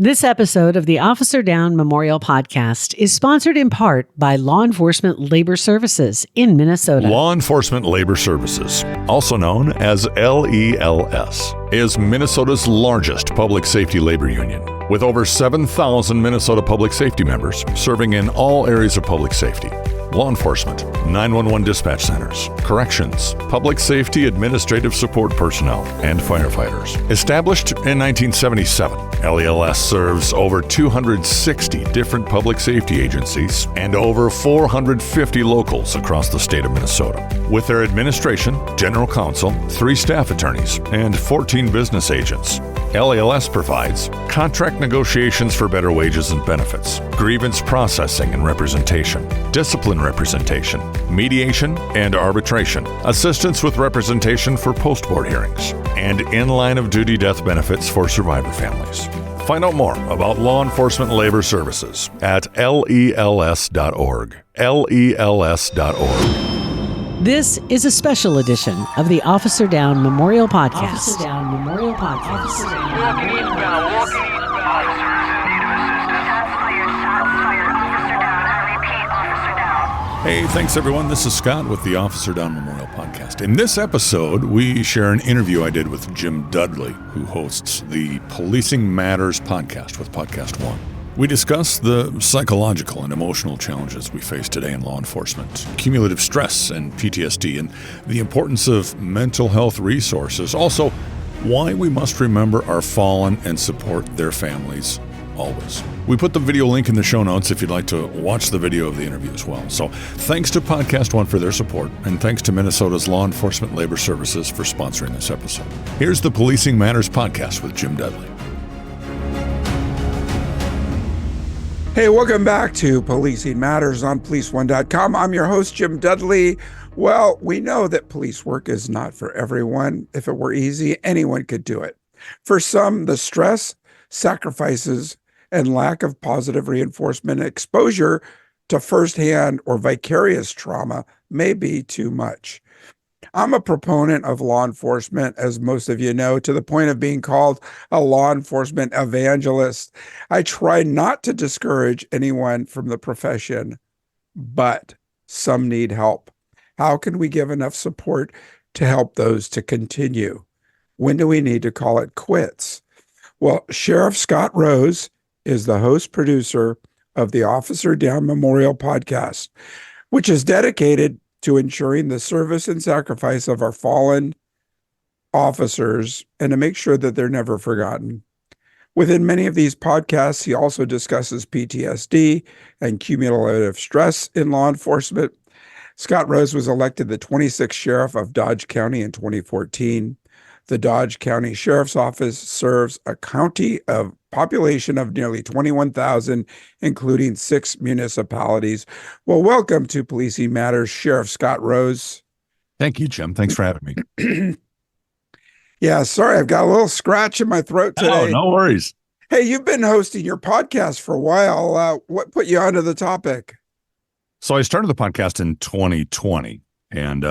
This episode of the Officer Down Memorial Podcast is sponsored in part by Law Enforcement Labor Services in Minnesota. Law Enforcement Labor Services, also known as LELS, is Minnesota's largest public safety labor union, with over 7,000 Minnesota public safety members serving in all areas of public safety. Law enforcement, 911 dispatch centers, corrections, public safety administrative support personnel, and firefighters. Established in 1977, LELS serves over 260 different public safety agencies and over 450 locals across the state of Minnesota. With their administration, general counsel, 3 staff attorneys, and 14 business agents, LELS provides contract negotiations for better wages and benefits, grievance processing and representation, discipline representation, mediation and arbitration, assistance with representation for post-board hearings, and in-line of duty death benefits for survivor families. Find out more about Law Enforcement Labor Services at LELS.org. LELS.org. This is a special edition of the Officer Down Memorial Podcast. Officer Down Memorial Podcast. Officer Down Memorial Podcast. Hey, thanks everyone. This is Scott with the Officer Down Memorial Podcast. In this episode, we share an interview I did with Jim Dudley, who hosts the Policing Matters podcast with Podcast One. We discuss the psychological and emotional challenges we face today in law enforcement, cumulative stress and PTSD, and the importance of mental health resources. Also, why we must remember our fallen and support their families always. We put the video link in the show notes if you'd like to watch the video of the interview as well. So thanks to Podcast One for their support, and thanks to Minnesota's Law Enforcement Labor Services for sponsoring this episode. Here's the Policing Matters podcast with Jim Dudley. Hey, welcome back to Policing Matters on PoliceOne.com. I'm your host, Jim Dudley. Well, we know that police work is not for everyone. If it were easy, anyone could do it. For some, the stress, sacrifices, and lack of positive reinforcement and exposure to firsthand or vicarious trauma may be too much. I'm a proponent of law enforcement, as most of you know, to the point of being called a law enforcement evangelist. I try not to discourage anyone from the profession, but some need help. How can we give enough support to help those to continue? When do we need to call it quits? Well, Sheriff Scott Rose is the host-producer of the Officer Down Memorial Podcast, which is dedicated to ensuring the service and sacrifice of our fallen officers and to make sure that they're never forgotten. Within many of these podcasts, he also discusses PTSD and cumulative stress in law enforcement. Scott Rose was elected the 26th sheriff of Dodge County in 2014. The Dodge County Sheriff's Office serves a county of population of nearly 21,000, including 6 municipalities. Well, welcome to Policing Matters, Sheriff Scott Rose. Thank you, Jim. Thanks for having me. Yeah, sorry, I've got a little scratch in my throat today. Oh, no worries. Hey, you've been hosting your podcast for a while. What put you onto the topic? So I started the podcast in 2020, and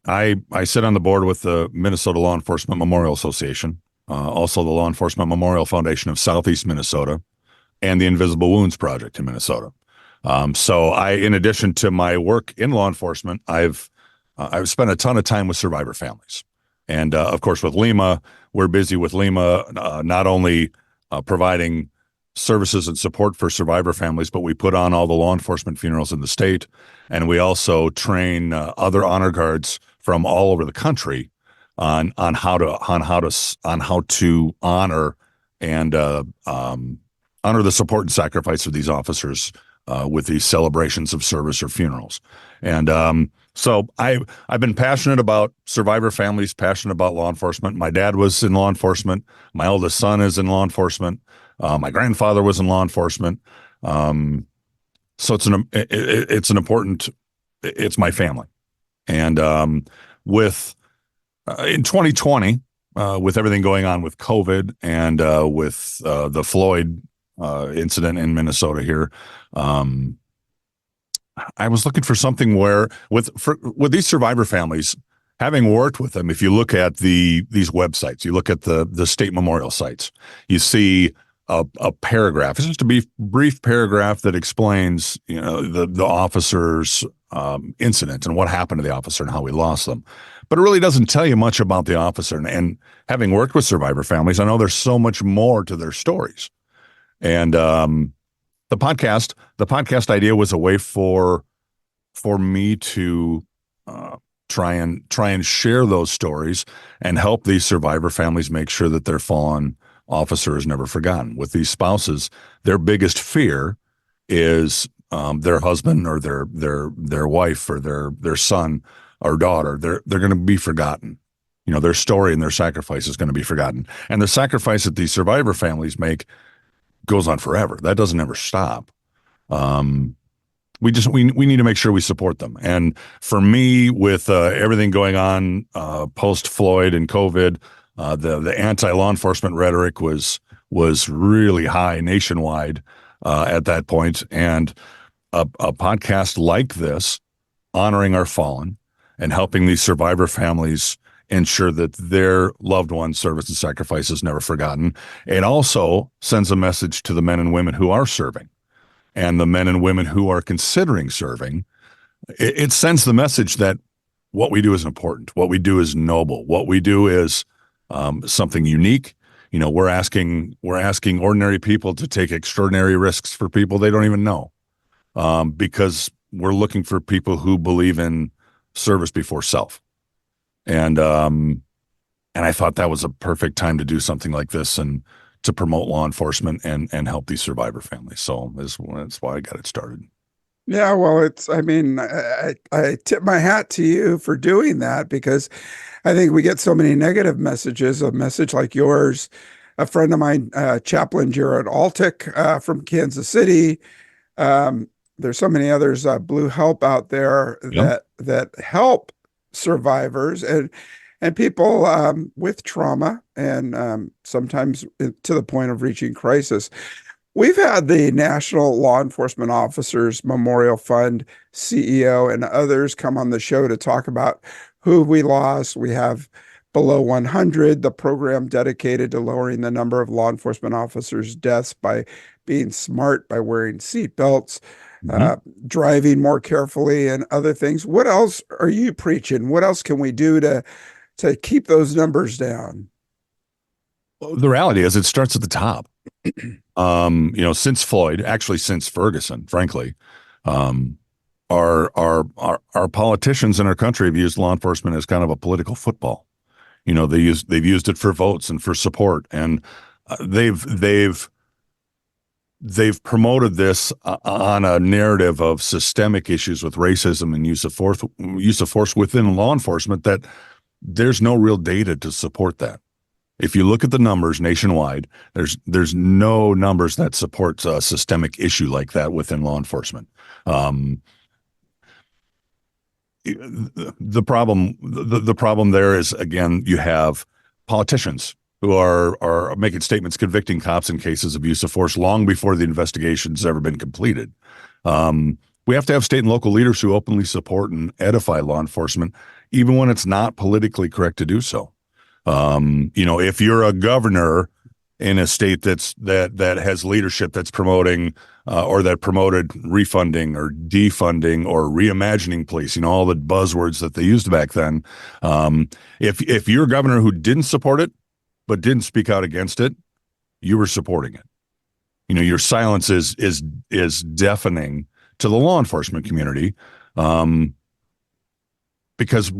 I sit on the board with the Minnesota Law Enforcement Memorial Association, also the Law Enforcement Memorial Foundation of Southeast Minnesota, and the Invisible Wounds Project in Minnesota. So in addition to my work in law enforcement, I've spent a ton of time with survivor families. And of course, with LEMA, we're busy with LEMA, not only providing services and support for survivor families, but we put on all the law enforcement funerals in the state. And we also train other honor guards from all over the country on how to honor and honor the support and sacrifice of these officers with these celebrations of service or funerals. And so I've been passionate about survivor families, passionate about law enforcement. My dad was in law enforcement. My oldest son is in law enforcement. My grandfather was in law enforcement. So it's my family. And in 2020, with everything going on with COVID and with the Floyd incident in Minnesota here, I was looking for something where with these survivor families, having worked with them, if you look at these websites, you look at the state memorial sites, you see a paragraph. It's just a brief paragraph that explains, the officer's incident and what happened to the officer and how we lost them. But it really doesn't tell you much about the officer. And having worked with survivor families, I know there's so much more to their stories. And the podcast idea was a way for me to try and share those stories and help these survivor families make sure that their fallen officer is never forgotten. With these spouses, their biggest fear is their husband or their wife or their son or daughter. They're going to be forgotten. Their story and their sacrifice is going to be forgotten. And the sacrifice that these survivor families make goes on forever. That doesn't ever stop. We need to make sure we support them. And for me, with everything going on post Floyd and COVID, the anti-law enforcement rhetoric was really high nationwide at that point. And a podcast like this, honoring our fallen and helping these survivor families ensure that their loved ones' service and sacrifice is never forgotten. It also sends a message to the men and women who are serving and the men and women who are considering serving. It sends the message that what we do is important. What we do is noble. What we do is something unique. We're asking ordinary people to take extraordinary risks for people they don't even know, because we're looking for people who believe in service before self. And I thought that was a perfect time to do something like this and to promote law enforcement and help these survivor families. So that's why I got it started. Yeah, well, I tip my hat to you for doing that, because I think we get so many negative messages. A message like yours, a friend of mine, Chaplain Jared Altick from Kansas City. There's so many others, Blue Help out there that help survivors and people with trauma, and sometimes to the point of reaching crisis. We've had the National Law Enforcement Officers Memorial Fund CEO and others come on the show to talk about who we lost. We have Below 100, the program dedicated to lowering the number of law enforcement officers' deaths by being smart, by wearing seatbelts, driving more carefully, and other things. What else are you preaching? What else can we do to keep those numbers down? Well, the reality is it starts at the top. Since Floyd, actually since Ferguson, frankly, our politicians in our country have used law enforcement as kind of a political football. They've used it for votes and for support, and they've promoted this on a narrative of systemic issues with racism and use of force within law enforcement that there's no real data to support that. If you look at the numbers nationwide, there's no numbers that support a systemic issue like that within law enforcement. The problem there is, again, you have politicians who are making statements convicting cops in cases of use of force long before the investigation's ever been completed. We have to have state and local leaders who openly support and edify law enforcement, even when it's not politically correct to do so. If you're a governor in a state that has leadership that's promoting or that promoted refunding or defunding or reimagining police, all the buzzwords that they used back then. If you're a governor who didn't support it but didn't speak out against it, you were supporting it. Your silence is deafening to the law enforcement community, because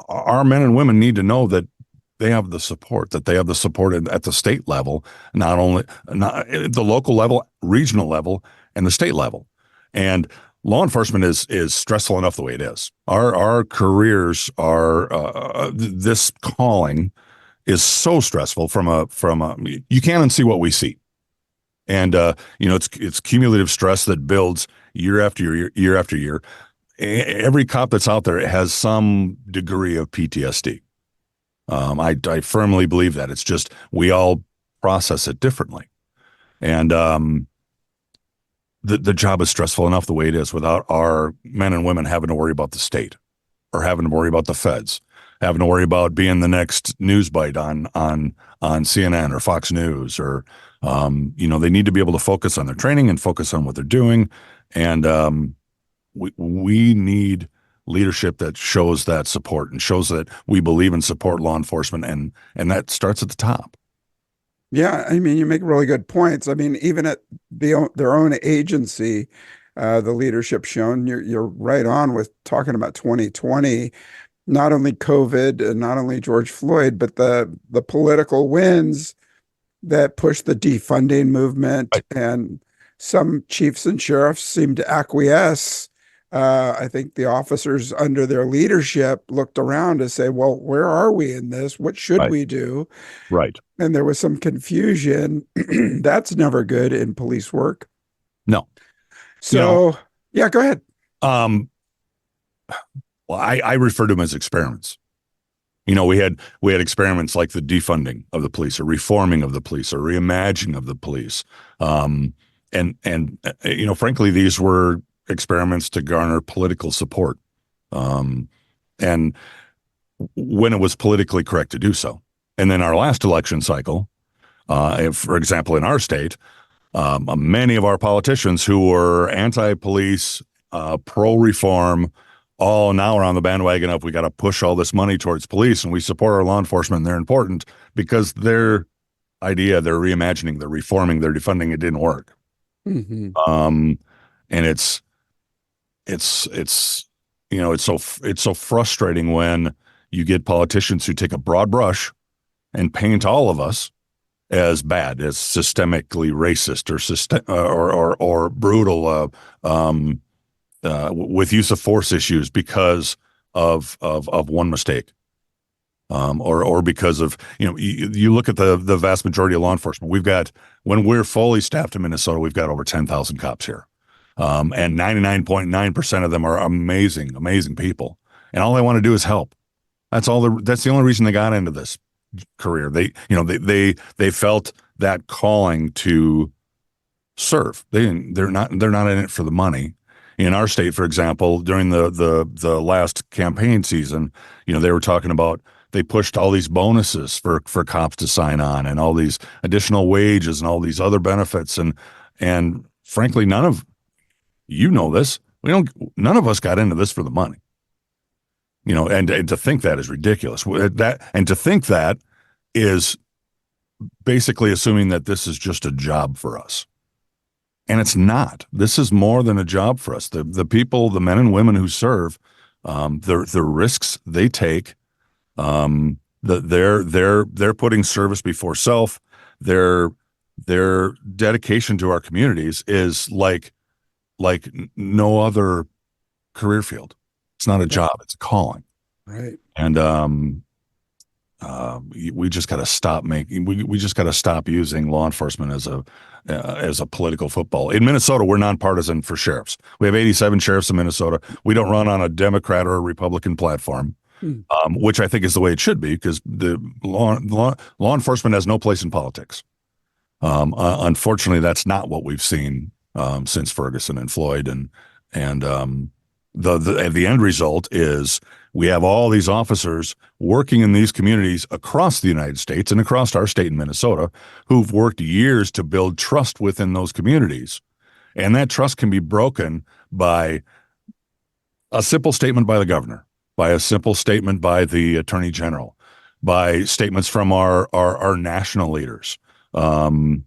our men and women need to know that they have the support, at the state level, not at the local level, regional level, and the state level. And law enforcement is stressful enough the way it is. Our careers are this calling is so stressful from a you can't unsee what we see. And it's cumulative stress that builds year after year after year. Every cop that's out there has some degree of PTSD. I firmly believe that. It's just we all process it differently. And the job is stressful enough the way it is without our men and women having to worry about the state or having to worry about the feds, having to worry about being the next news bite on CNN or Fox News or They need to be able to focus on their training and focus on what they're doing. And we need leadership that shows that support and shows that we believe and support law enforcement. And that starts at the top. Yeah, I mean, you make really good points. I mean, even at their own agency, the leadership shown, you're right on with talking about 2020, not only COVID and not only George Floyd, but the political winds that pushed the defunding movement. Right. And some chiefs and sheriffs seem to acquiesce. I think the officers under their leadership looked around to say, well, where are we in this? What should we do? Right. And there was some confusion. That's never good in police work. No. So, yeah, go ahead. Well, I refer to them as experiments. We had experiments like the defunding of the police, or reforming of the police, or reimagining of the police. Frankly, these were experiments to garner political support. And when it was politically correct to do so. And then our last election cycle, for example, in our state, many of our politicians who were anti-police, pro-reform, all now are on the bandwagon of we got to push all this money towards police, and we support our law enforcement, and they're important, because their idea, their reimagining, their reforming, their defunding, it didn't work. Mm-hmm. And it's so frustrating when you get politicians who take a broad brush and paint all of us as bad, as systemically racist or brutal, with use of force issues because of one mistake, or because of you look at the vast majority of law enforcement. When we're fully staffed in Minnesota, we've got over 10,000 cops here. And 99.9% of them are amazing people. And all they want to do is help. That's the only reason they got into this career. They felt that calling to serve. They're not in it for the money. In our state, for example, during the last campaign season, they were talking about, they pushed all these bonuses for cops to sign on, and all these additional wages and all these other benefits. And frankly, none of this. None of us got into this for the money. And to think that is ridiculous. And to think that is basically assuming that this is just a job for us. And it's not. This is more than a job for us. The people, the men and women who serve, the risks they take, they're putting service before self. Their dedication to our communities is like no other career field. It's not a job; it's a calling. Right. And we just got to stop we just got to stop using law enforcement as a political football. In Minnesota, we're nonpartisan for sheriffs. We have 87 sheriffs in Minnesota. We don't run on a Democrat or a Republican platform, which I think is the way it should be, because the law enforcement has no place in politics. Unfortunately, that's not what we've seen since Ferguson and Floyd, and the end result is we have all these officers working in these communities across the United States and across our state in Minnesota who've worked years to build trust within those communities. And that trust can be broken by a simple statement by the governor, by a simple statement by the attorney general, by statements from our national leaders. During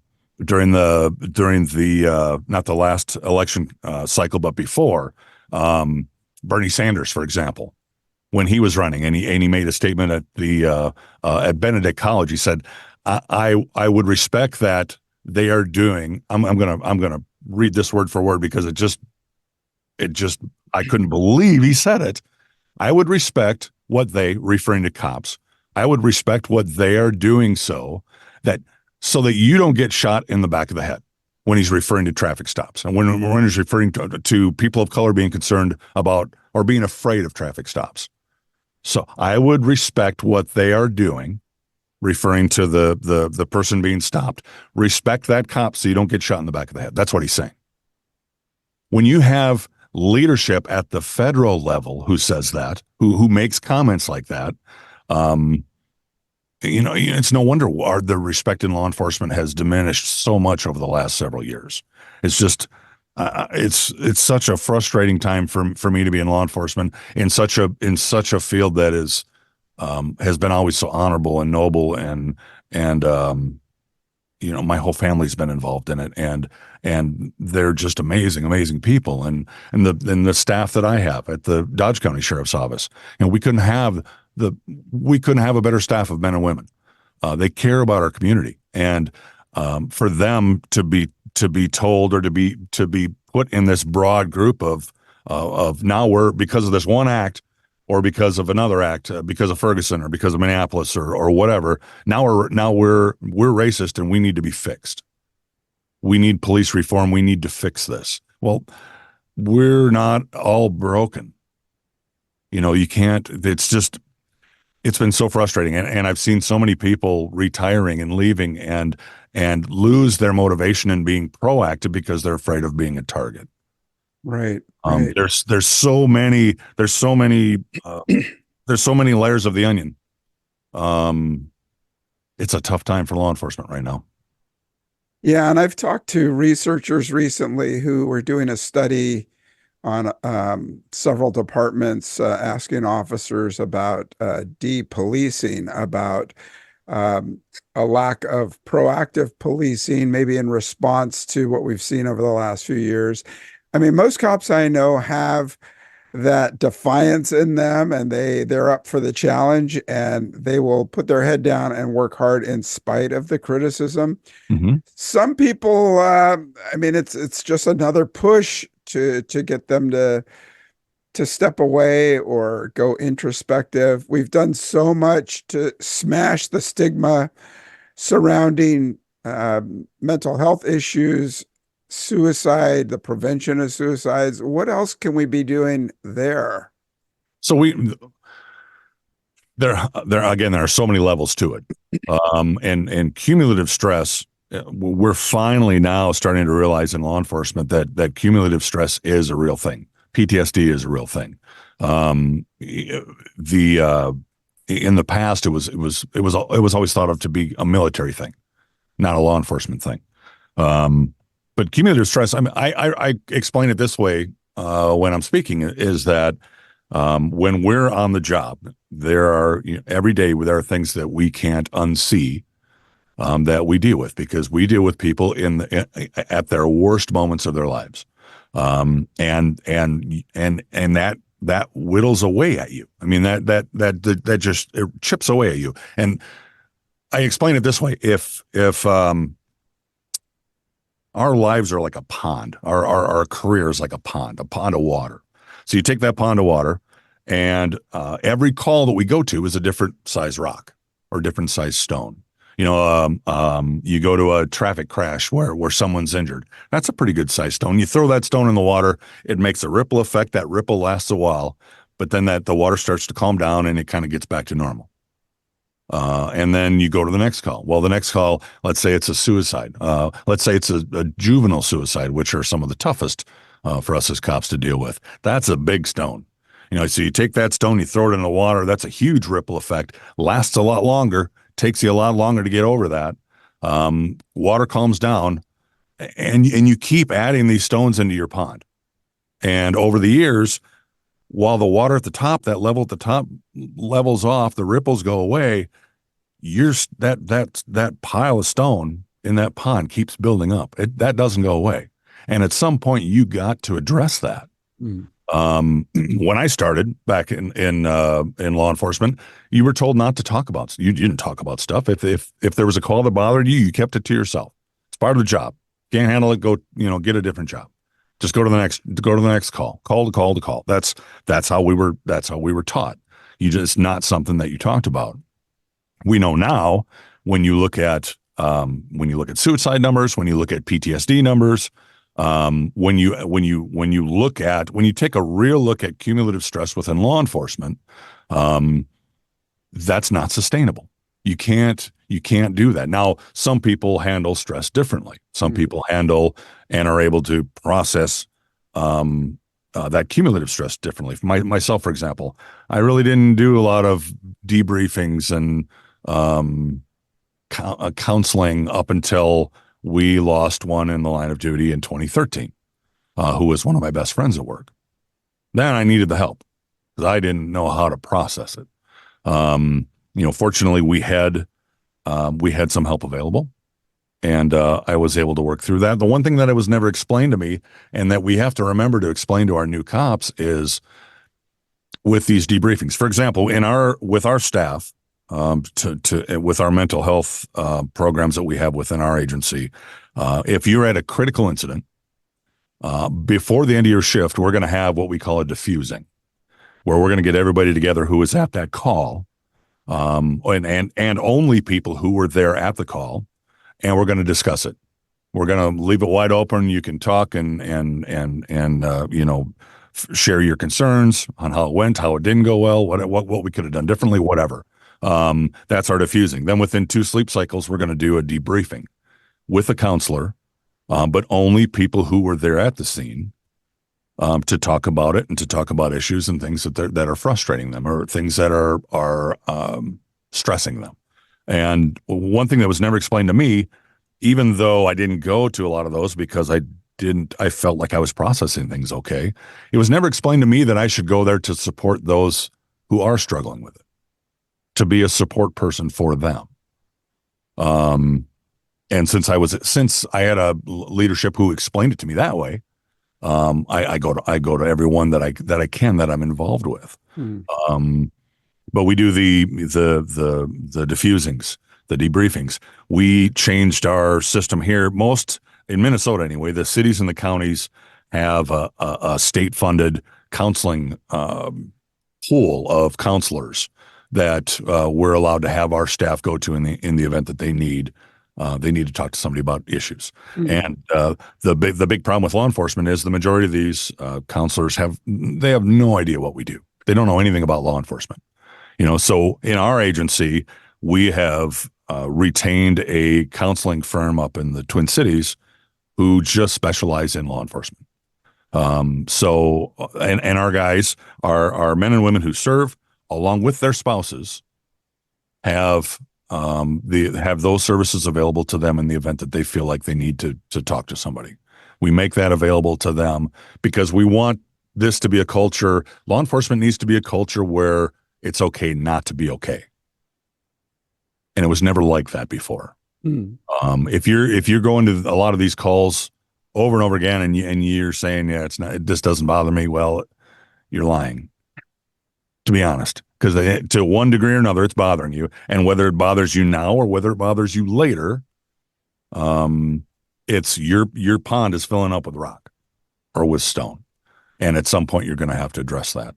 the not the last election cycle, but before, Bernie Sanders, for example, when he was running, and he made a statement at Benedict College. He said, "I would respect that they are doing." I'm gonna read this word for word because it just I couldn't believe he said it. I would respect what they, referring to cops, I would respect what they are doing so that you don't get shot in the back of the head, when he's referring to traffic stops. And when he's referring to people of color being concerned about or being afraid of traffic stops. So I would respect what they are doing, referring to the person being stopped. Respect that cop so you don't get shot in the back of the head. That's what he's saying. When you have leadership at the federal level who says that, who makes comments like that, it's no wonder the respect in law enforcement has diminished so much over the last several years. It's just, it's such a frustrating time for me to be in law enforcement in such a field that has been always so honorable and noble, and my whole family's been involved in it, and they're just amazing people, and the staff that I have at the Dodge County Sheriff's Office, we couldn't have a better staff of men and women. They care about our community, and for them to be told, or to be put in this broad group of now we're, because of this one act, or because of another act, because of Ferguson, or because of Minneapolis, or whatever, now we're racist and we need to be fixed. We need police reform. We need to fix this. Well, we're not all broken. You can't. It's been so frustrating, and I've seen so many people retiring and leaving and lose their motivation in being proactive because they're afraid of being a target. Right. There's so many layers of the onion. It's a tough time for law enforcement right now. Yeah, and I've talked to researchers recently who were doing a study on several departments, asking officers about depolicing, about a lack of proactive policing, maybe in response to what we've seen over the last few years. I mean, most cops I know have that defiance in them, and they're up for the challenge, and they will put their head down and work hard in spite of the criticism. Mm-hmm. Some people, it's just another push to get them to step away or go introspective. We've done so much to smash the stigma surrounding mental health issues, suicide, the prevention of suicides. What else can we be doing there? So there are so many levels to it. And cumulative stress, we're finally now starting to realize in law enforcement that cumulative stress is a real thing. PTSD is a real thing. In the past, it was always thought of to be a military thing, not a law enforcement thing. But cumulative stress, I explain it this way when I'm speaking, is that when we're on the job, every day there are things that we can't unsee, that we deal with, because we deal with people at their worst moments of their lives, and that whittles away at you. I mean, that just, it chips away at you. And I explain it this way: if our lives are like a pond, our career is like a pond of water. So you take that pond of water, and every call that we go to is a different size rock or different size stone. You go to a traffic crash where someone's injured. That's a pretty good size stone. You throw that stone in the water, it makes a ripple effect. That ripple lasts a while, but then the water starts to calm down and it kind of gets back to normal. And then you go to the next call. Well, the next call, let's say it's a suicide. Let's say it's a juvenile suicide, which are some of the toughest for us as cops to deal with. That's a big stone. So you take that stone, you throw it in the water. That's a huge ripple effect. Lasts a lot longer. Takes you a lot longer to get over that. Water calms down, and you keep adding these stones into your pond. And over the years, while the water at the top, that level at the top levels off, the ripples go away, that pile of stone in that pond keeps building up. That doesn't go away. And at some point, you got to address that. Mm. When I started back in law enforcement, you were told not to talk about. You didn't talk about stuff. If there was a call that bothered you, you kept it to yourself. It's part of the job. Can't handle it. Go, get a different job. Just go to the next call. Call to call. That's how we were taught. It's not something that you talked about. We know now when you look at suicide numbers, when you look at PTSD numbers. When you take a real look at cumulative stress within law enforcement, that's not sustainable. You can't do that. Now, some people handle stress differently. Some people handle and are able to process that cumulative stress differently. Myself, for example, I really didn't do a lot of debriefings and counseling up until we lost one in the line of duty in 2013, who was one of my best friends at work. Then I needed the help because I didn't know how to process it. Fortunately, we had some help available, and I was able to work through that. The one thing that it was never explained to me, and that we have to remember to explain to our new cops, is with these debriefings. For example, with our staff, with our mental health programs that we have within our agency, if you're at a critical incident, before the end of your shift, we're going to have what we call a diffusing, where we're going to get everybody together who was at that call, and only people who were there at the call, and we're going to discuss it. We're going to leave it wide open. You can talk and share your concerns on how it went, how it didn't go well, what we could have done differently, whatever. That's our diffusing. Then within 2 sleep cycles, we're going to do a debriefing with a counselor, but only people who were there at the scene, to talk about it and to talk about issues and things that are frustrating them or things that are stressing them. And one thing that was never explained to me, even though I didn't go to a lot of those because I felt like I was processing things okay, it was never explained to me that I should go there to support those who are struggling with it, to be a support person for them. And since I had a leadership who explained it to me that way, I go to everyone that I'm involved with. But we do the diffusings, the debriefings. We changed our system here. Most in Minnesota, anyway, the cities and the counties have a state-funded counseling pool of counselors that we're allowed to have our staff go to in the event that they need to talk to somebody about issues. And the big problem with law enforcement is the majority of these counselors have no idea what we do. They don't know anything about law enforcement. So in our agency, we have retained a counseling firm up in the Twin Cities who just specialize in law enforcement. And our guys are men and women who serve, along with their spouses, have those services available to them in the event that they feel like they need to talk to somebody. We make that available to them because we want this to be a culture. Law enforcement needs to be a culture where it's okay not to be okay. And it was never like that before. If you're going to a lot of these calls over and over again and you're saying, yeah, this doesn't bother me, well, you're lying, to be honest, because to one degree or another, it's bothering you. And whether it bothers you now or whether it bothers you later, it's your pond is filling up with rock or with stone. And at some point, you're going to have to address that.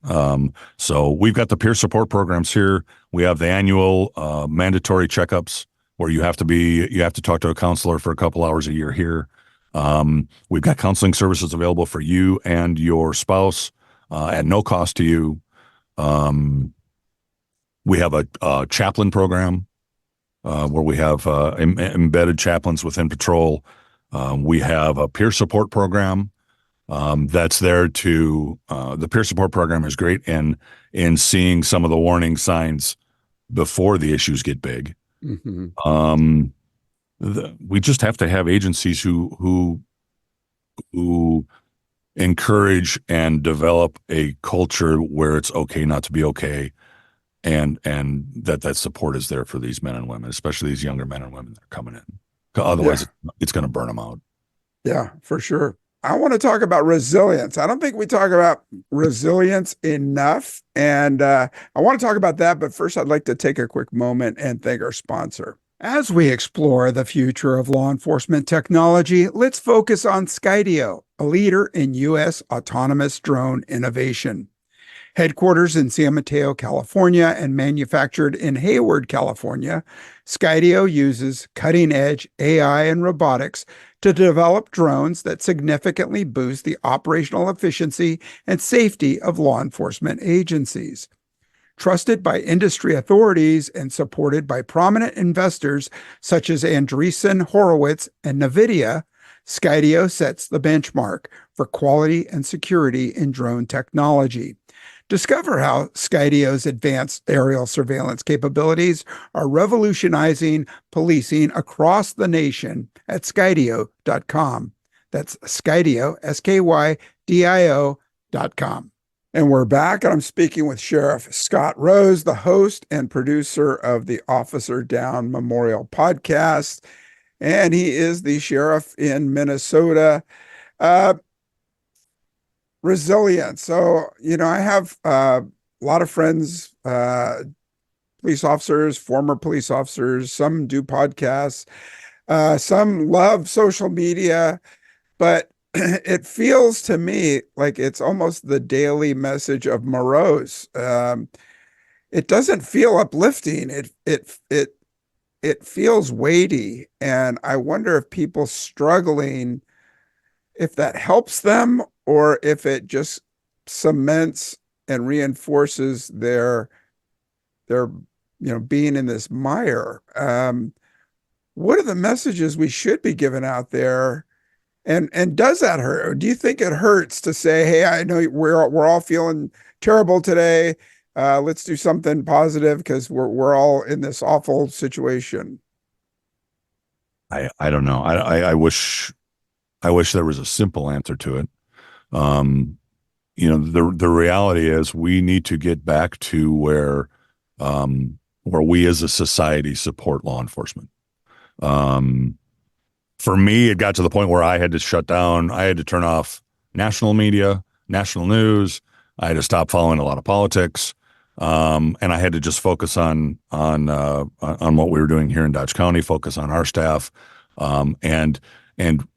So we've got the peer support programs here. We have the annual mandatory checkups where you have to talk to a counselor for a couple hours a year here. We've got counseling services available for you and your spouse at no cost to you. We have a chaplain program where we have embedded chaplains within patrol. We have a peer support program that's there to the peer support program is great in seeing some of the warning signs before the issues get big. We just have to have agencies who encourage and develop a culture where it's okay not to be okay, and that support is there for these men and women, especially these younger men and women that are coming in. Otherwise, it's going to burn them out. Yeah, for sure. I want to talk about resilience. I don't think we talk about resilience enough, and I want to talk about that. But first, I'd like to take a quick moment and thank our sponsor. As we explore the future of law enforcement technology, let's focus on Skydio, a leader in U.S. autonomous drone innovation. Headquarters in San Mateo, California, and manufactured in Hayward, California, Skydio uses cutting-edge AI and robotics to develop drones that significantly boost the operational efficiency and safety of law enforcement agencies. Trusted by industry authorities and supported by prominent investors such as Andreessen Horowitz and NVIDIA, Skydio sets the benchmark for quality and security in drone technology. Discover how Skydio's advanced aerial surveillance capabilities are revolutionizing policing across the nation at Skydio.com. That's Skydio, SKYDIO.com. And we're back, and I'm speaking with Sheriff Scott Rose, the host and producer of the Officer Down Memorial podcast. And he is the sheriff in Minnesota. Resilience. So, I have a lot of friends, police officers, former police officers. Some do podcasts. Some love social media, but it feels to me like it's almost the daily message of morose. It doesn't feel uplifting. It feels weighty, and I wonder if people struggling, if that helps them, or if it just cements and reinforces their being in this mire. What are the messages we should be giving out there? And does that hurt? Or do you think it hurts to say, hey, I know we're all feeling terrible today. Let's do something positive because we're all in this awful situation. I don't know. I wish there was a simple answer to it. The reality is we need to get back to where we as a society support law enforcement. For me, it got to the point where I had to shut down. I had to turn off national media, national news. I had to stop following a lot of politics. And I had to just focus on what we were doing here in Dodge County, focus on our staff, and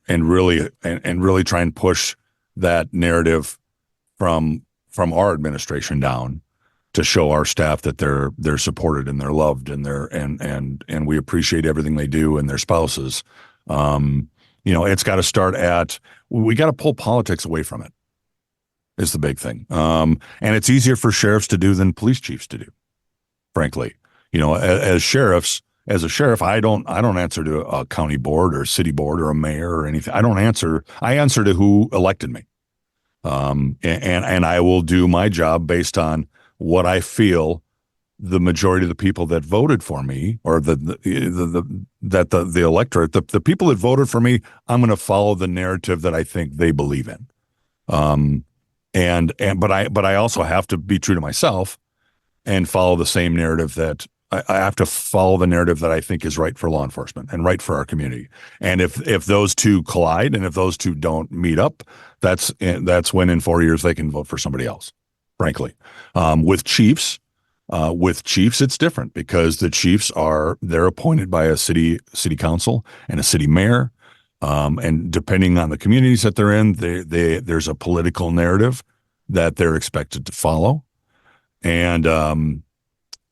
really try and push that narrative from our administration down to show our staff that they're supported and they're loved and we appreciate everything they do, and their spouses. It's got to start we got to pull politics away from it. Is the big thing. And it's easier for sheriffs to do than police chiefs to do, frankly. As sheriffs, as a sheriff, I don't answer to a county board or city board or a mayor or anything. I answer to who elected me. And I will do my job based on what I feel the majority of the people that voted for me, or the electorate, the people that voted for me, I'm going to follow the narrative that I think they believe in. But I also have to be true to myself and follow the same narrative that I have to follow the narrative that I think is right for law enforcement and right for our community. And if those two collide and if those two don't meet up, that's when in 4 years they can vote for somebody else, frankly. With chiefs, it's different because the chiefs they're appointed by a city council and a city mayor. And depending on the communities that they're in, there's a political narrative that they're expected to follow. And,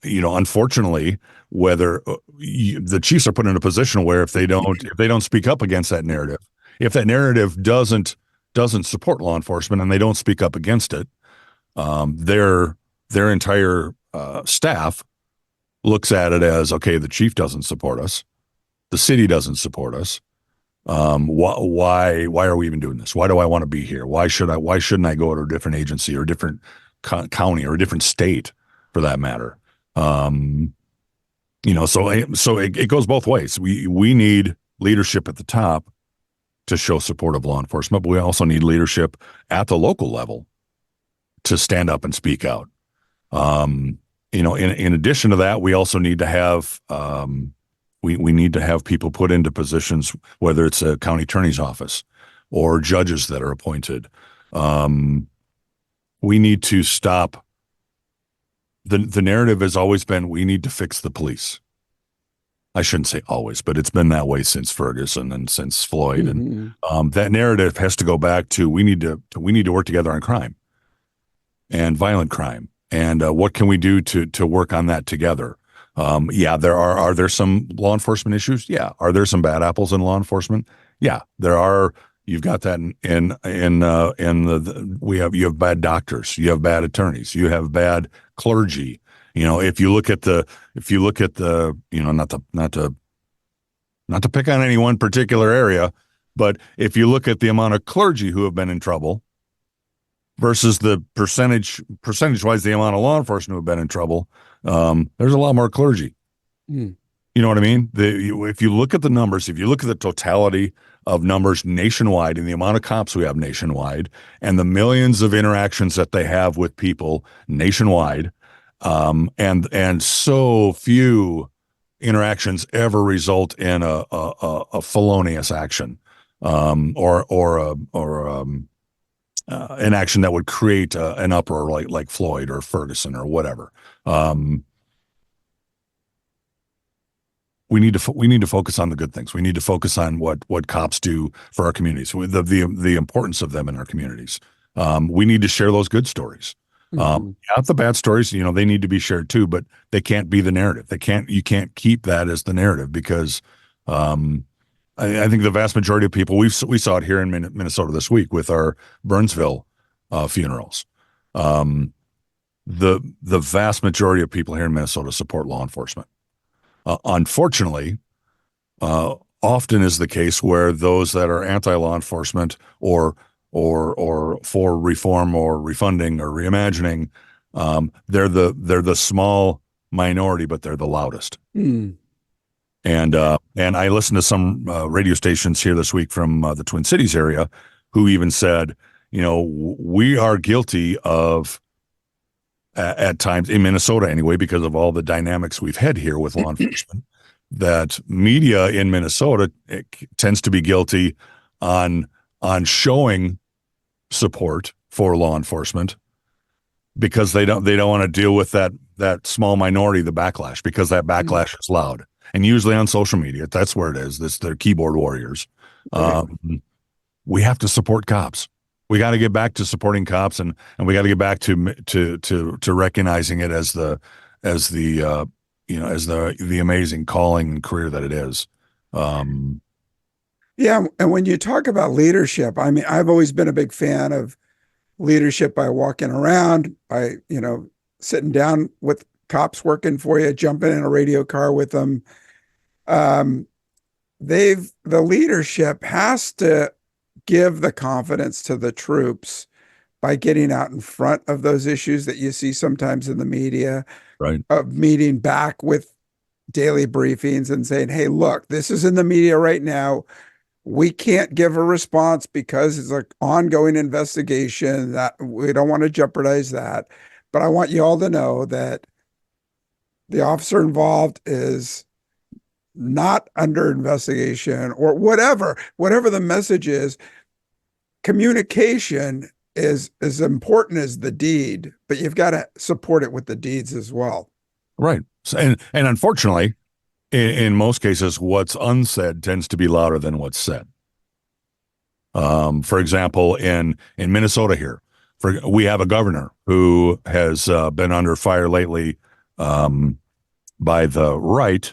unfortunately, whether the chiefs are put in a position where if they don't speak up against that narrative, if that narrative doesn't support law enforcement and they don't speak up against it, their entire staff looks at it as, okay, the chief doesn't support us, the city doesn't support us. Why are we even doing this? Why do I want to be here? Why shouldn't I go to a different agency or a different county or a different state for that matter? So it goes both ways. We need leadership at the top to show support of law enforcement, but we also need leadership at the local level to stand up and speak out. In addition to that, we also need to have, we need to have people put into positions, whether it's a county attorney's office or judges that are appointed. We need to stop. The narrative has always been, we need to fix the police. I shouldn't say always, but it's been that way since Ferguson and since Floyd. Mm-hmm. And that narrative has to go back to, we need to work together on crime and violent crime. And what can we do to work on that together? Are there some law enforcement issues? Yeah. Are there some bad apples in law enforcement? Yeah, there are. You've got that you have bad doctors, you have bad attorneys, you have bad clergy. If you look at the, not to pick on any one particular area, But if you look at the amount of clergy who have been in trouble versus the percentage-wise, the amount of law enforcement who have been in trouble, there's a lot more clergy. Mm. You know what I mean? If you look at the numbers, if you look at the totality of numbers nationwide and the amount of cops we have nationwide and the millions of interactions that they have with people nationwide, and so few interactions ever result in a felonious action, or an action that would create an uproar like Floyd or Ferguson or whatever. We need to focus on the good things. We need to focus on what cops do for our communities, the importance of them in our communities. We need to share those good stories. Not the bad stories, they need to be shared too, but they can't be the narrative. You can't keep that as the narrative because I think the vast majority of people, we saw it here in Minnesota this week with our Burnsville funerals. The vast majority of people here in Minnesota support law enforcement. Unfortunately, often is the case where those that are anti-law enforcement or for reform or refunding or reimagining, they're the small minority, but they're the loudest. Mm. And I listened to some radio stations here this week from the Twin Cities area who even said, we are guilty of at times in Minnesota anyway, because of all the dynamics we've had here with law enforcement, that media in Minnesota tends to be guilty on showing support for law enforcement because they don't want to deal with that small minority, the backlash, because that backlash is loud. And usually on social media, that's where it is. They're keyboard warriors. We have to support cops. We got to get back to supporting cops, and we got to get back to recognizing it as the amazing calling and career that it is. Yeah, and when you talk about leadership, I mean, I've always been a big fan of leadership by walking around, by sitting down with cops working for you, jumping in a radio car with them. The leadership has to give the confidence to the troops by getting out in front of those issues that you see sometimes in the media, right? Of meeting back with daily briefings and saying, hey, look, this is in the media right now. We can't give a response because it's an ongoing investigation, that we don't want to jeopardize that. But I want you all to know that the officer involved is not under investigation, or whatever the message is. Communication is as important as the deed, but you've got to support it with the deeds as well. Right. So, and unfortunately, in most cases, what's unsaid tends to be louder than what's said. For example, in Minnesota here, we have a governor who has been under fire lately by the right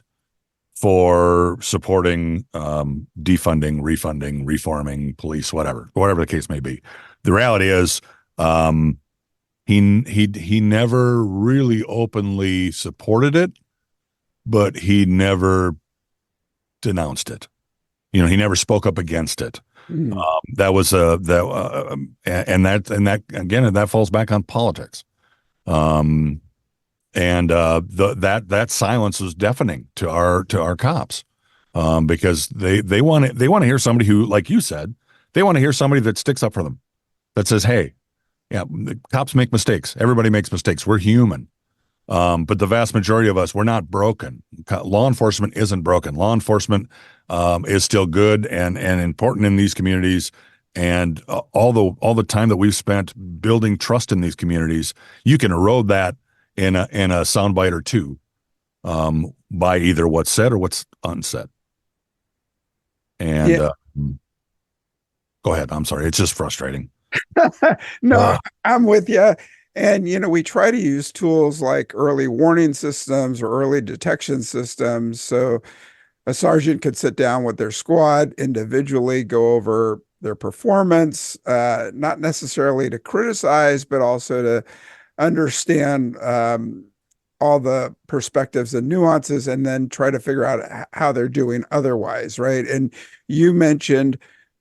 for supporting defunding, refunding, reforming police, whatever the case may be. The reality is, he never really openly supported it, but he never denounced it. He never spoke up against it. That was and that again, that falls back on politics. That silence was deafening to our cops, because they want to hear somebody who, like you said, they want to hear somebody that sticks up for them, that says, hey, yeah, the cops make mistakes. Everybody makes mistakes. We're human. But the vast majority of us, we're not broken. Law enforcement isn't broken. Law enforcement is still good and important in these communities. And all the time that we've spent building trust in these communities, you can erode that in a soundbite or two, by either what's said or what's unsaid. And go ahead. I'm sorry. It's just frustrating. No, I'm with you. And, we try to use tools like early warning systems or early detection systems. So a sergeant could sit down with their squad individually, go over their performance, not necessarily to criticize, but also to understand all the perspectives and nuances, and then try to figure out how they're doing otherwise, right? And you mentioned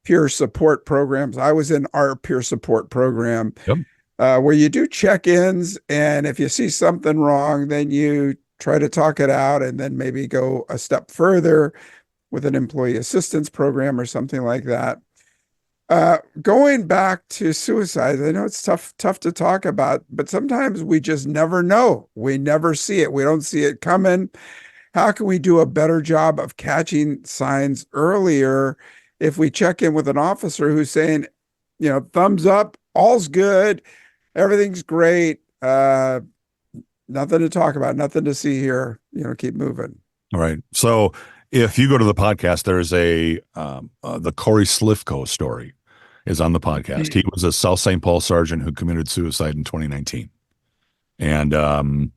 peer support programs. I was in our peer support program. Yep. Where you do check-ins, and if you see something wrong, then you try to talk it out and then maybe go a step further with an employee assistance program or something like that. Going back to suicide, I know it's tough to talk about, but sometimes we just never know. We never see it. We don't see it coming. How can we do a better job of catching signs earlier if we check in with an officer who's saying, thumbs up, all's good, everything's great, nothing to talk about, nothing to see here, keep moving. All right. So if you go to the podcast, there's the Corey Slifko story is on the podcast. He was a South St. Paul sergeant who committed suicide in 2019. And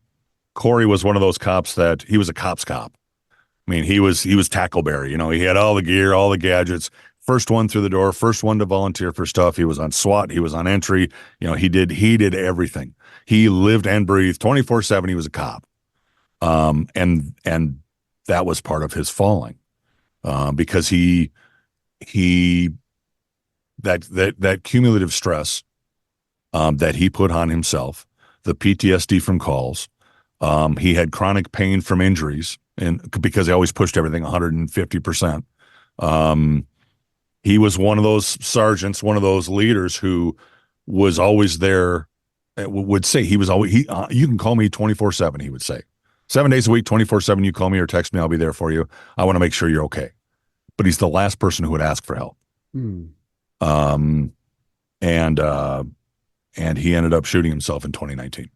Corey was one of those cops that he was a cop's cop. I mean, he was Tackleberry, he had all the gear, all the gadgets, first one through the door, first one to volunteer for stuff. He was on SWAT. He was on entry. He did everything. He lived and breathed 24/7. He was a cop. And that was part of his falling, because that cumulative stress, that he put on himself, the PTSD from calls, he had chronic pain from injuries, and because he always pushed everything 150%. He was one of those sergeants, one of those leaders who was always there, would say he was always, you can call me 24/7, he would say. 7 days a week, 24/7, you call me or text me, I'll be there for you. I want to make sure you're okay. But he's the last person who would ask for help. And he ended up shooting himself in 2019.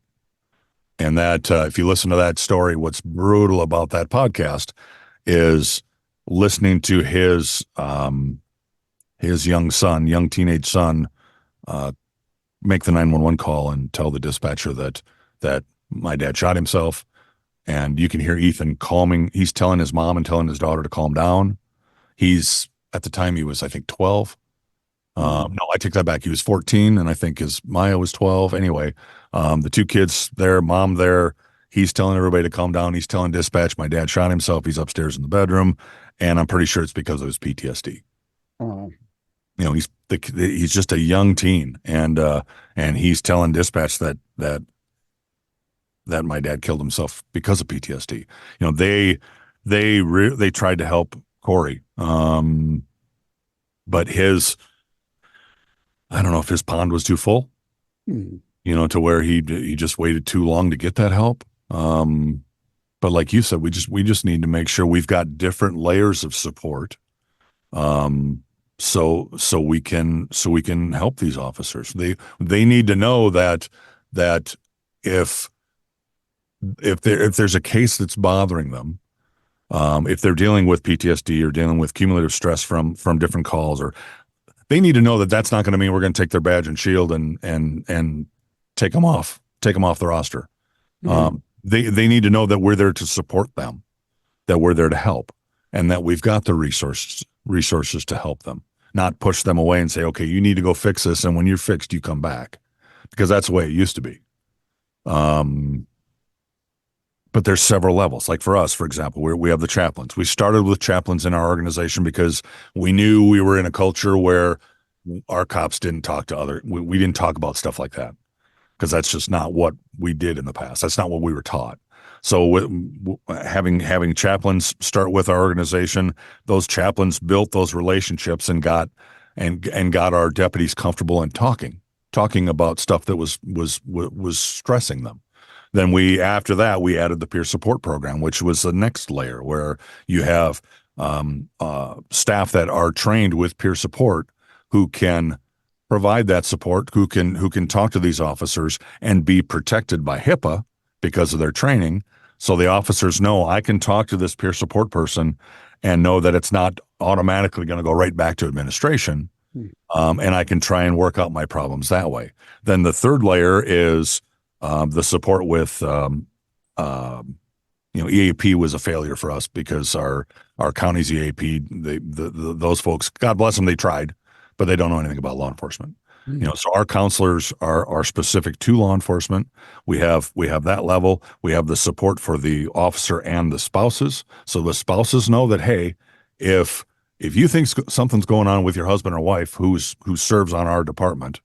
And that, if you listen to that story, what's brutal about that podcast is listening to his young teenage son, make the 911 call and tell the dispatcher that my dad shot himself. And you can hear Ethan calming. He's telling his mom and telling his daughter to calm down. At the time he was, I think, 12. No, I take that back. He was 14, and I think Maya was 12. Anyway, the two kids there, mom there, he's telling everybody to calm down. He's telling dispatch, my dad shot himself. He's upstairs in the bedroom, and I'm pretty sure it's because of his PTSD. Oh. He's just a young teen, and he's telling dispatch that my dad killed himself because of PTSD. They tried to help Corey, but I don't know if his pond was too full, to where he just waited too long to get that help. But like you said, we just need to make sure we've got different layers of support, so we can help these officers. They need to know that if there's a case that's bothering them, if they're dealing with PTSD or dealing with cumulative stress from different calls, or they need to know that that's not going to mean we're going to take their badge and shield and take them off the roster. They need to know that we're there to support them, that we're there to help, and that we've got the resources to help them, not push them away and say, okay, you need to go fix this, and when you're fixed, you come back, because that's the way it used to be. But there's several levels. Like for us, for example, we have the chaplains. We started with chaplains in our organization because we knew we were in a culture where our cops didn't talk to we didn't talk about stuff like that, because that's just not what we did in the past. That's not what we were taught. So having chaplains start with our organization, those chaplains built those relationships and got our deputies comfortable in talking about stuff that was stressing them. Then after that, we added the peer support program, which was the next layer, where you have staff that are trained with peer support who can provide that support, who can talk to these officers and be protected by HIPAA because of their training. So the officers know, I can talk to this peer support person and know that it's not automatically going to go right back to administration. And I can try and work out my problems that way. Then the third layer is the support with, EAP was a failure for us because our county's EAP, those folks, God bless them, they tried, but they don't know anything about law enforcement. So our counselors are specific to law enforcement. We have that level. We have the support for the officer and the spouses. So the spouses know that, hey, if If you think something's going on with your husband or wife who serves on our department,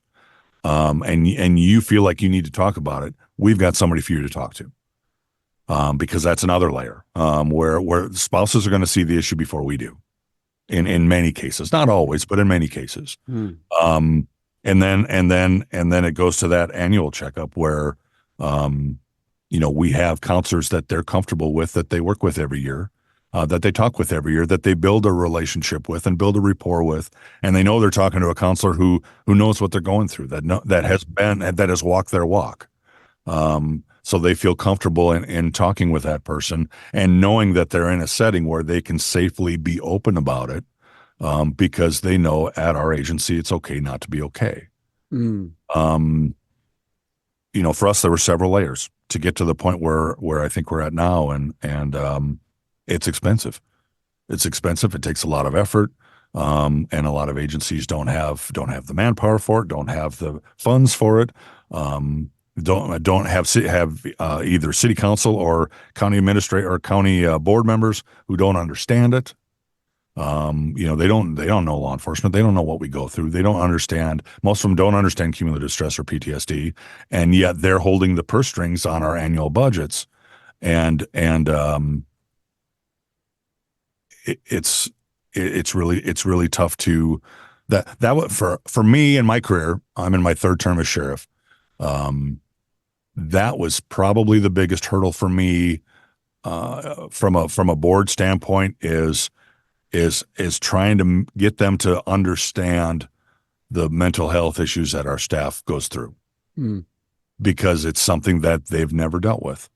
and you feel like you need to talk about it, we've got somebody for you to talk to, because that's another layer, where spouses are going to see the issue before we do, in many cases, not always, but in many cases. And then it goes to that annual checkup where, we have counselors that they're comfortable with, that they work with every year, that they talk with every year, that they build a relationship with and build a rapport with, and they know they're talking to a counselor who knows what they're going through, that has walked their walk. So they feel comfortable in talking with that person and knowing that they're in a setting where they can safely be open about it, because they know at our agency it's okay not to be okay. For us, there were several layers to get to the point where I think we're at now, and it's expensive. It's expensive. It takes a lot of effort, and a lot of agencies don't have the manpower for it, don't have the funds for it, don't have either city council or county administrator or county board members who don't understand it. They don't know law enforcement. They don't know what we go through. They don't understand. Most of them don't understand cumulative stress or PTSD, and yet they're holding the purse strings on our annual budgets, and it's really tough to that for me in my career. I'm in my third term as sheriff. That was probably the biggest hurdle for me, from a board standpoint, is trying to get them to understand the mental health issues that our staff goes through, because it's something that they've never dealt with.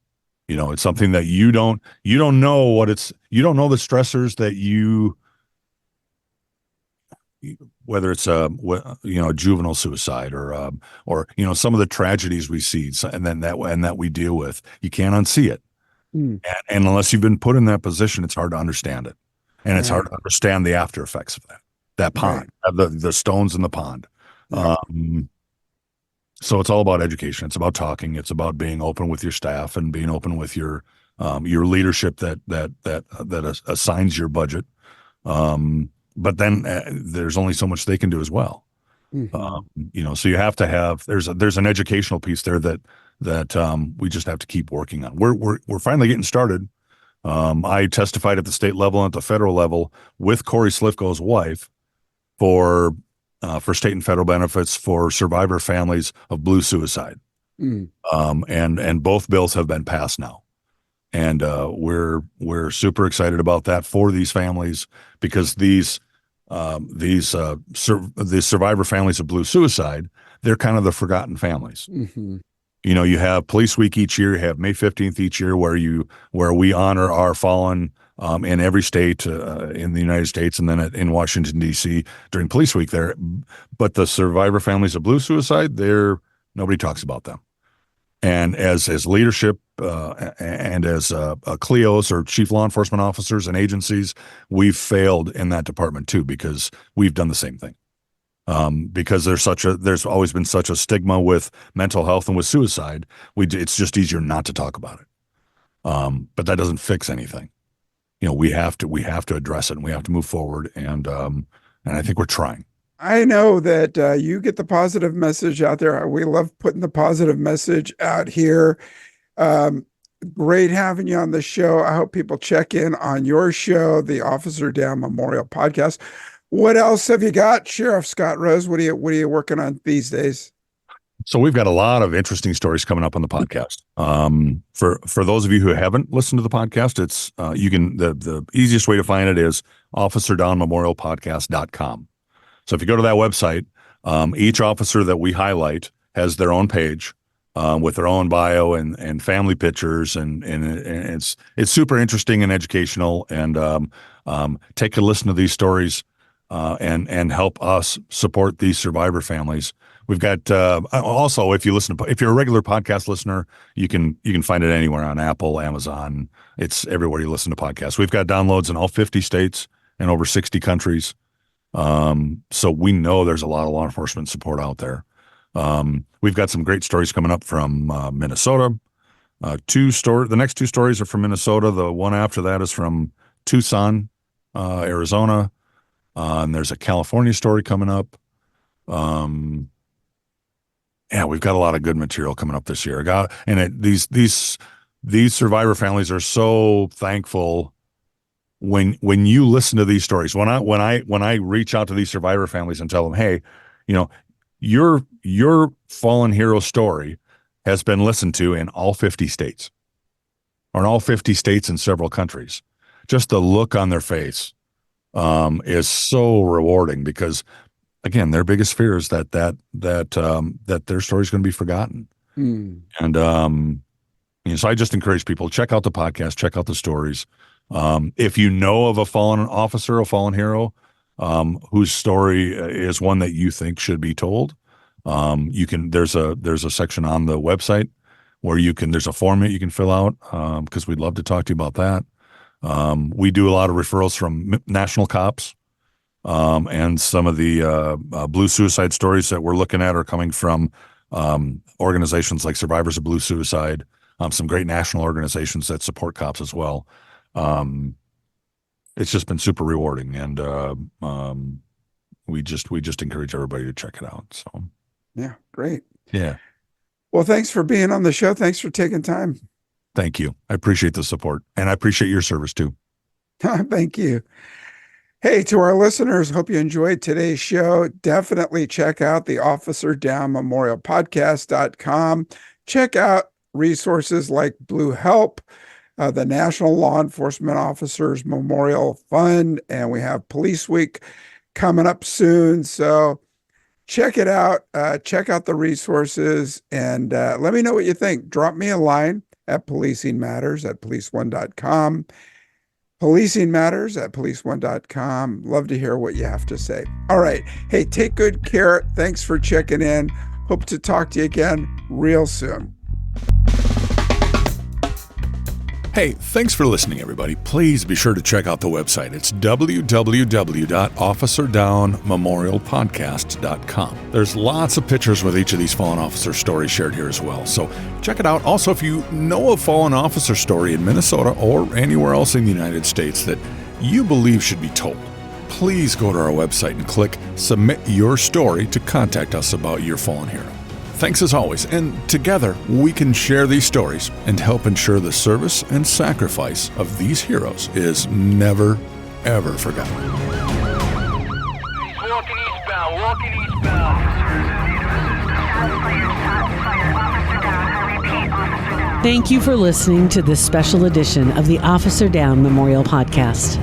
It's something that you don't know you don't know the stressors that whether it's a juvenile suicide or some of the tragedies we see, and that we deal with. You can't unsee it, and unless you've been put in that position, it's hard to understand it, and it's hard to understand the after effects of that pond, the stones in the pond. So it's all about education. It's about talking. It's about being open with your staff and being open with your leadership that assigns your budget. But then there's only so much they can do as well. So you have to have, there's an educational piece there that we just have to keep working on. We're finally getting started. I testified at the state level and at the federal level with Corey Slifko's wife for state and federal benefits for survivor families of blue suicide. And both bills have been passed now. And we're super excited about that for these families, because these survivor families of blue suicide, they're kind of the forgotten families. You have Police Week each year, you have May 15th each year, where we honor our fallen in every state in the United States, and then in Washington, D.C. during Police Week there. But the survivor families of blue suicide, nobody talks about them. And as leadership and as CLEOs, or chief law enforcement officers and agencies, we've failed in that department too, because we've done the same thing. Because there's always been such a stigma with mental health and with suicide. It's just easier not to talk about it. But that doesn't fix anything. We have to address it, and we have to move forward. And I think we're trying. I know that you get the positive message out there. We love putting the positive message out here. Great having you on the show. I hope people check in on your show, the Officer Down Memorial Podcast. What else have you got, Sheriff Scott Rose? What are you working on these days? So we've got a lot of interesting stories coming up on the podcast. For those of you who haven't listened to the podcast, it's the easiest way to find it is officerdownmemorialpodcast.com. So if you go to that website, each officer that we highlight has their own page with their own bio and family pictures, and it's super interesting and educational. And take a listen to these stories and help us support these survivor families. We've got also, if you're a regular podcast listener, you can find it anywhere on Apple, Amazon. It's everywhere you listen to podcasts. We've got downloads in all 50 states and over 60 countries. So we know there's a lot of law enforcement support out there. We've got some great stories coming up from Minnesota. The next two stories are from Minnesota. The one after that is from Tucson, Arizona. And there's a California story coming up. Yeah, we've got a lot of good material coming up this year. These survivor families are so thankful when you listen to these stories. When I reach out to these survivor families and tell them, hey, your fallen hero story has been listened to in all 50 states, or in all 50 states in several countries. Just the look on their face is so rewarding, because again, their biggest fear is that their story is going to be forgotten. And so I just encourage people, check out the podcast, check out the stories. If you know of a fallen officer, a fallen hero, whose story is one that you think should be told, there's a section on the website where there's a form that you can fill out, because we'd love to talk to you about that. We do a lot of referrals from national cops. And some of the blue suicide stories that we're looking at are coming from organizations like Survivors of Blue Suicide, some great national organizations that support cops as well. It's just been super rewarding, and we just encourage everybody to check it out. So, yeah, great. Yeah. Well, thanks for being on the show. Thanks for taking time. Thank you. I appreciate the support, and I appreciate your service too. Thank you. Hey, to our listeners, hope you enjoyed today's show. Definitely check out the Officer Down Memorial Podcast.com. Check out resources like Blue Help, the National Law Enforcement Officers Memorial Fund, and we have Police Week coming up soon. So check it out. Check out the resources, and let me know what you think. Drop me a line at policingmatters@policeone.com. Policing Matters at policeone.com. Love to hear what you have to say. All right. Hey, take good care. Thanks for checking in. Hope to talk to you again real soon. Hey, thanks for listening, everybody. Please be sure to check out the website. It's www.officerdownmemorialpodcast.com. There's lots of pictures with each of these fallen officer stories shared here as well. So check it out. Also, if you know a fallen officer story in Minnesota or anywhere else in the United States that you believe should be told, please go to our website and click Submit Your Story to contact us about your fallen hero. Thanks as always, and together we can share these stories and help ensure the service and sacrifice of these heroes is never, ever forgotten. Walking eastbound. Thank you for listening to this special edition of the Officer Down Memorial Podcast.